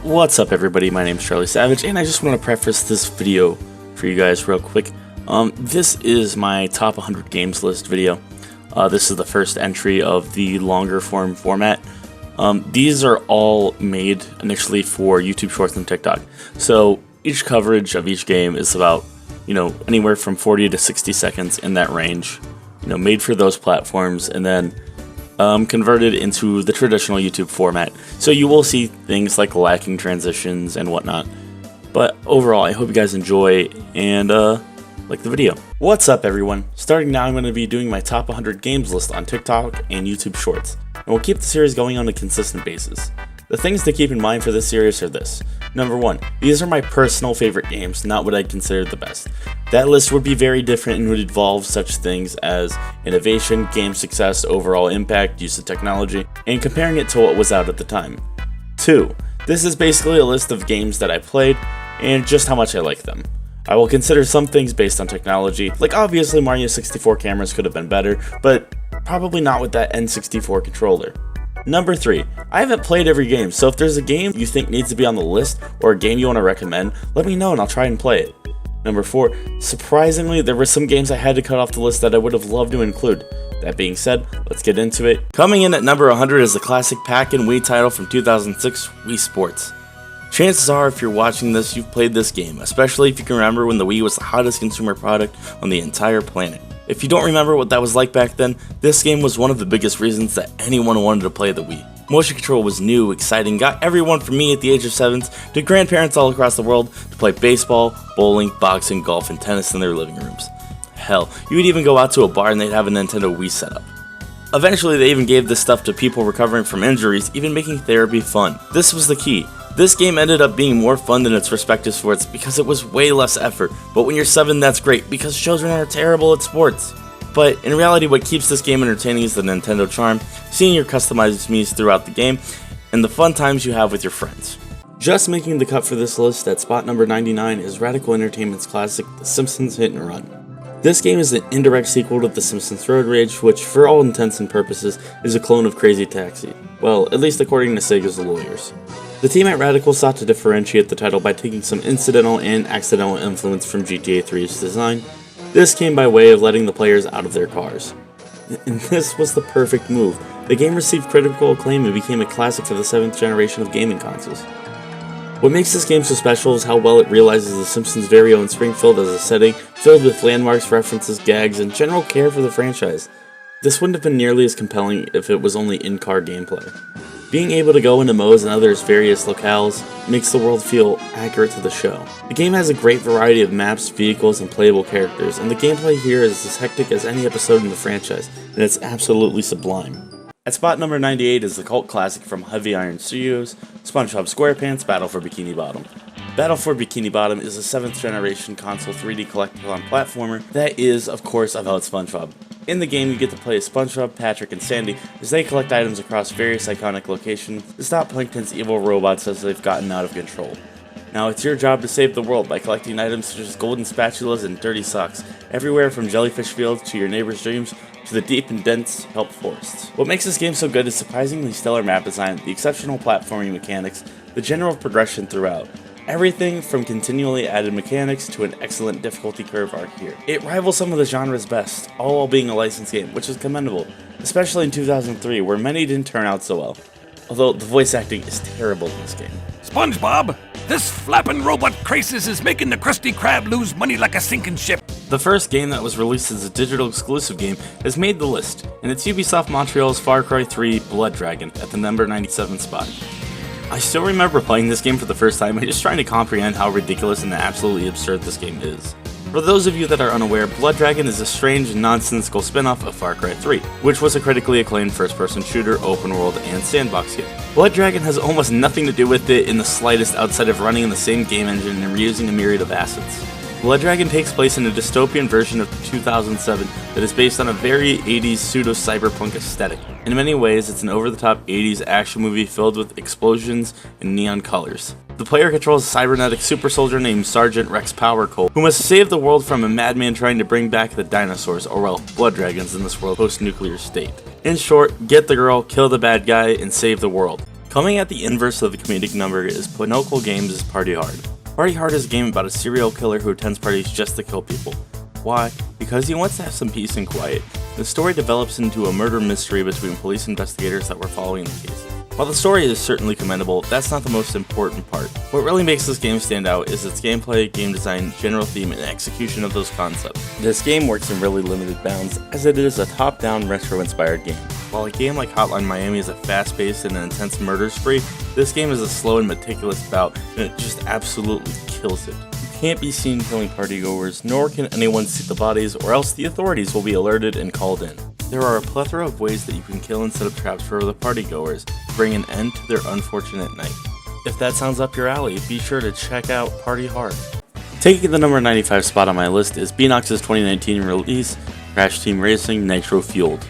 What's up everybody, my name is Charlie Savidge, and I just want to preface this video for you guys real quick. This is my top 100 games list video. This is the first entry of the longer form format. These are all made initially for YouTube Shorts and TikTok. So each coverage of each game is about, anywhere from 40 to 60 seconds in that range. Made for those platforms, and then converted into the traditional YouTube format. So you will see things like lacking transitions and whatnot. But overall, I hope you guys enjoy and like the video. What's up everyone? Starting now, I'm going to be doing my top 100 games list on TikTok and YouTube Shorts. And we'll keep the series going on a consistent basis. The things to keep in mind for this series are this. Number 1, these are my personal favorite games, not what I'd consider the best. That list would be very different and would involve such things as innovation, game success, overall impact, use of technology, and comparing it to what was out at the time. 2, this is basically a list of games that I played and just how much I like them. I will consider some things based on technology, like obviously Mario 64 cameras could have been better, but probably not with that N64 controller. Number 3, I haven't played every game, so if there's a game you think needs to be on the list or a game you want to recommend, let me know and I'll try and play it. Number 4, surprisingly, there were some games I had to cut off the list that I would have loved to include. That being said, let's get into it. Coming in at number 100 is the classic Pac-and Wii title from 2006, Wii Sports. Chances are, if you're watching this, you've played this game, especially if you can remember when the Wii was the hottest consumer product on the entire planet. If you don't remember what that was like back then, this game was one of the biggest reasons that anyone wanted to play the Wii. Motion control was new, exciting, got everyone from me at the age of 7 to grandparents all across the world to play baseball, bowling, boxing, golf, and tennis in their living rooms. Hell, you would even go out to a bar and they'd have a Nintendo Wii set up. Eventually, they even gave this stuff to people recovering from injuries, even making therapy fun. This was the key. This game ended up being more fun than its respective sports because it was way less effort, but when you're 7 that's great because children are terrible at sports. But in reality, what keeps this game entertaining is the Nintendo charm, seeing your customized Miis throughout the game, and the fun times you have with your friends. Just making the cut for this list at spot number 99 is Radical Entertainment's classic The Simpsons Hit and Run. This game is an indirect sequel to The Simpsons Road Rage, which for all intents and purposes is a clone of Crazy Taxi. Well, at least according to Sega's lawyers. The team at Radical sought to differentiate the title by taking some incidental and accidental influence from GTA 3's design. This came by way of letting the players out of their cars. And this was the perfect move. The game received critical acclaim and became a classic for the 7th generation of gaming consoles. What makes this game so special is how well it realizes the Simpsons' very own Springfield as a setting, filled with landmarks, references, gags, and general care for the franchise. This wouldn't have been nearly as compelling if it was only in-car gameplay. Being able to go into Moe's and others' various locales makes the world feel accurate to the show. The game has a great variety of maps, vehicles, and playable characters, and the gameplay here is as hectic as any episode in the franchise, and it's absolutely sublime. At spot number 98 is the cult classic from Heavy Iron Studios, SpongeBob SquarePants Battle for Bikini Bottom. Battle for Bikini Bottom is a 7th generation console 3D collectathon platformer that is, of course, about SpongeBob. In the game, you get to play as SpongeBob, Patrick, and Sandy as they collect items across various iconic locations to stop Plankton's evil robots as they've gotten out of control. Now, it's your job to save the world by collecting items such as golden spatulas and dirty socks, everywhere from jellyfish fields to your neighbor's dreams to the deep and dense kelp forests. What makes this game so good is surprisingly stellar map design, the exceptional platforming mechanics, the general progression throughout. Everything from continually added mechanics to an excellent difficulty curve are here. It rivals some of the genre's best, all while being a licensed game, which is commendable, especially in 2003 where many didn't turn out so well. Although the voice acting is terrible in this game. SpongeBob, this flapping robot crisis is making the Krusty Krab lose money like a sinking ship. The first game that was released as a digital exclusive game has made the list, and it's Ubisoft Montreal's Far Cry 3 Blood Dragon at the number 97 spot. I still remember playing this game for the first time and just trying to comprehend how ridiculous and absolutely absurd this game is. For those of you that are unaware, Blood Dragon is a strange and nonsensical spin-off of Far Cry 3, which was a critically acclaimed first-person shooter, open-world, and sandbox game. Blood Dragon has almost nothing to do with it in the slightest outside of running in the same game engine and reusing a myriad of assets. Blood Dragon takes place in a dystopian version of 2007 that is based on a very 80s pseudo-cyberpunk aesthetic. In many ways, it's an over-the-top 80s action movie filled with explosions and neon colors. The player controls a cybernetic super soldier named Sergeant Rex Powercold, who must save the world from a madman trying to bring back the dinosaurs, or well, blood dragons in this world post-nuclear state. In short, get the girl, kill the bad guy, and save the world. Coming at the inverse of the comedic number is Pinocchio Games' Party Hard. Party Hard is a game about a serial killer who attends parties just to kill people. Why? Because he wants to have some peace and quiet. The story develops into a murder mystery between police investigators that were following the case. While the story is certainly commendable, that's not the most important part. What really makes this game stand out is its gameplay, game design, general theme, and execution of those concepts. This game works in really limited bounds, as it is a top-down retro-inspired game. While a game like Hotline Miami is a fast-paced and an intense murder spree, this game is a slow and meticulous bout, and it just absolutely kills it. You can't be seen killing partygoers, nor can anyone see the bodies, or else the authorities will be alerted and called in. There are a plethora of ways that you can kill and set up traps for the partygoers to bring an end to their unfortunate night. If that sounds up your alley, be sure to check out Party Hard. Taking the number 95 spot on my list is Beanox's 2019 release, Crash Team Racing Nitro Fueled.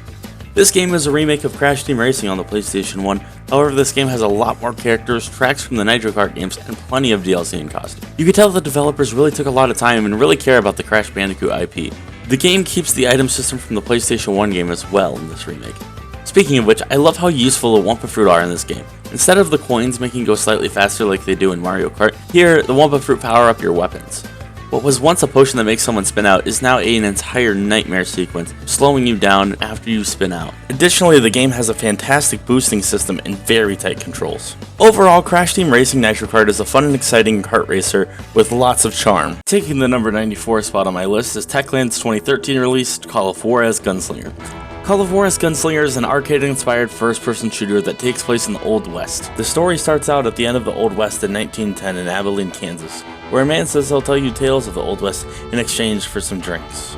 This game is a remake of Crash Team Racing on the PlayStation 1, however this game has a lot more characters, tracks from the Nitro Kart games, and plenty of DLC and costumes. You can tell the developers really took a lot of time and really care about the Crash Bandicoot IP. The game keeps the item system from the PlayStation 1 game as well in this remake. Speaking of which, I love how useful the Wumpa Fruit are in this game. Instead of the coins making you go slightly faster like they do in Mario Kart, here the Wumpa Fruit power up your weapons. What was once a potion that makes someone spin out is now an entire nightmare sequence, slowing you down after you spin out. Additionally, the game has a fantastic boosting system and very tight controls. Overall, Crash Team Racing Nitro Kart is a fun and exciting kart racer with lots of charm. Taking the number 94 spot on my list is Techland's 2013 release, Call of War as Gunslinger. Call of War as Gunslinger is an arcade-inspired first-person shooter that takes place in the Old West. The story starts out at the end of the Old West in 1910 in Abilene, Kansas, where a man says he'll tell you tales of the Old West in exchange for some drinks.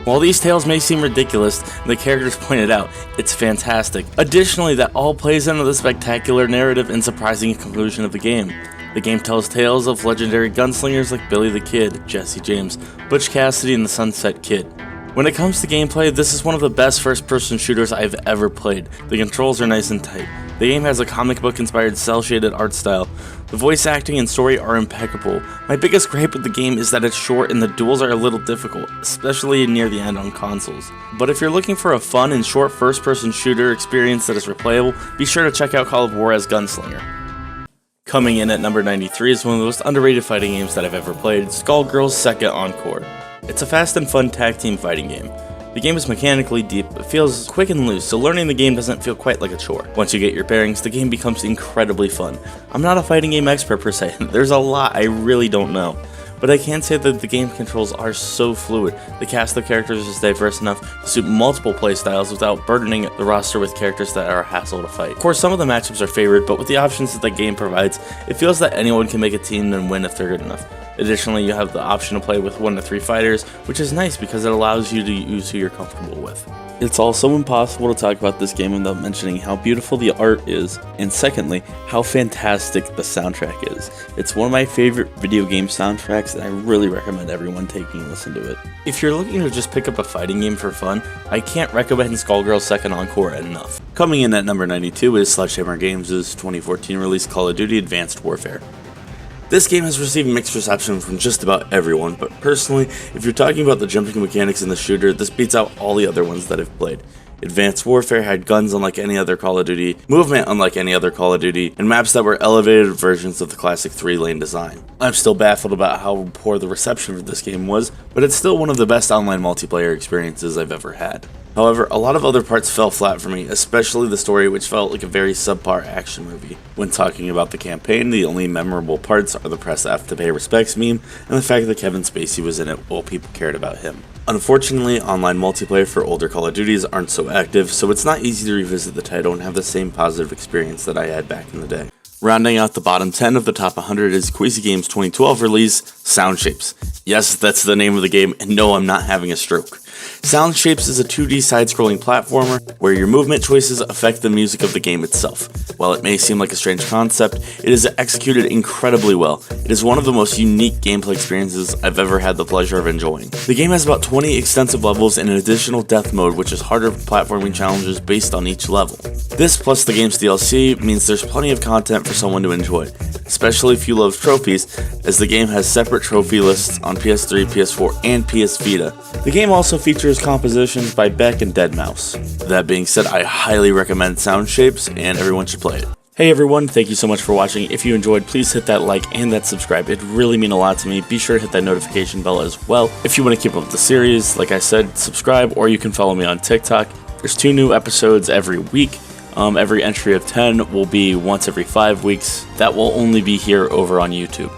While these tales may seem ridiculous, the characters pointed out, it's fantastic. Additionally, that all plays into the spectacular narrative and surprising conclusion of the game. The game tells tales of legendary gunslingers like Billy the Kid, Jesse James, Butch Cassidy, and the Sunset Kid. When it comes to gameplay, this is one of the best first-person shooters I've ever played. The controls are nice and tight. The game has a comic book-inspired cel-shaded art style. The voice acting and story are impeccable. My biggest gripe with the game is that it's short and the duels are a little difficult, especially near the end on consoles. But if you're looking for a fun and short first-person shooter experience that is replayable, be sure to check out Call of War as Gunslinger. Coming in at number 93 is one of the most underrated fighting games that I've ever played, Skullgirls Second Encore. It's a fast and fun tag team fighting game. The game is mechanically deep, but feels quick and loose, so learning the game doesn't feel quite like a chore. Once you get your bearings, the game becomes incredibly fun. I'm not a fighting game expert per se, there's a lot I really don't know. But I can say that the game controls are so fluid. The cast of characters is diverse enough to suit multiple playstyles without burdening the roster with characters that are a hassle to fight. Of course, some of the matchups are favored, but with the options that the game provides, it feels that anyone can make a team and win if they're good enough. Additionally, you have the option to play with 1 to 3 fighters, which is nice because it allows you to use who you're comfortable with. It's also impossible to talk about this game without mentioning how beautiful the art is, and secondly, how fantastic the soundtrack is. It's one of my favorite video game soundtracks, and I really recommend everyone taking a listen to it. If you're looking to just pick up a fighting game for fun, I can't recommend Skullgirls Second Encore enough. Coming in at number 92 is Sledgehammer Games' 2014 release Call of Duty Advanced Warfare. This game has received mixed reception from just about everyone, but personally, if you're talking about the jumping mechanics in the shooter, this beats out all the other ones that I've played. Advanced Warfare had guns unlike any other Call of Duty, movement unlike any other Call of Duty, and maps that were elevated versions of the classic 3-lane design. I'm still baffled about how poor the reception for this game was, but it's still one of the best online multiplayer experiences I've ever had. However, a lot of other parts fell flat for me, especially the story, which felt like a very subpar action movie. When talking about the campaign, the only memorable parts are the press F to pay respects meme, and the fact that Kevin Spacey was in it while people cared about him. Unfortunately, online multiplayer for older Call of Duties aren't so active, so it's not easy to revisit the title and have the same positive experience that I had back in the day. Rounding out the bottom 10 of the top 100 is Queasy Games' 2012 release, Sound Shapes. Yes, that's the name of the game, and no, I'm not having a stroke. Sound Shapes is a 2D side-scrolling platformer where your movement choices affect the music of the game itself. While it may seem like a strange concept, it is executed incredibly well. It is one of the most unique gameplay experiences I've ever had the pleasure of enjoying. The game has about 20 extensive levels and an additional death mode, which is harder platforming challenges based on each level. This plus the game's DLC means there's plenty of content for someone to enjoy, especially if you love trophies, as the game has separate trophy lists on PS3, PS4, and PS Vita. The game also features compositions by Beck and deadmau5. That being said, I highly recommend Sound Shapes, and everyone should play it. Hey everyone, thank you so much for watching. If you enjoyed, please hit that like and that subscribe. It really mean a lot to me. Be sure to hit that notification bell as well. If you want to keep up with the series, like I said, subscribe, or you can follow me on TikTok. There's 2 new episodes every week. Every entry of 10 will be once every 5 weeks. That will only be here over on YouTube.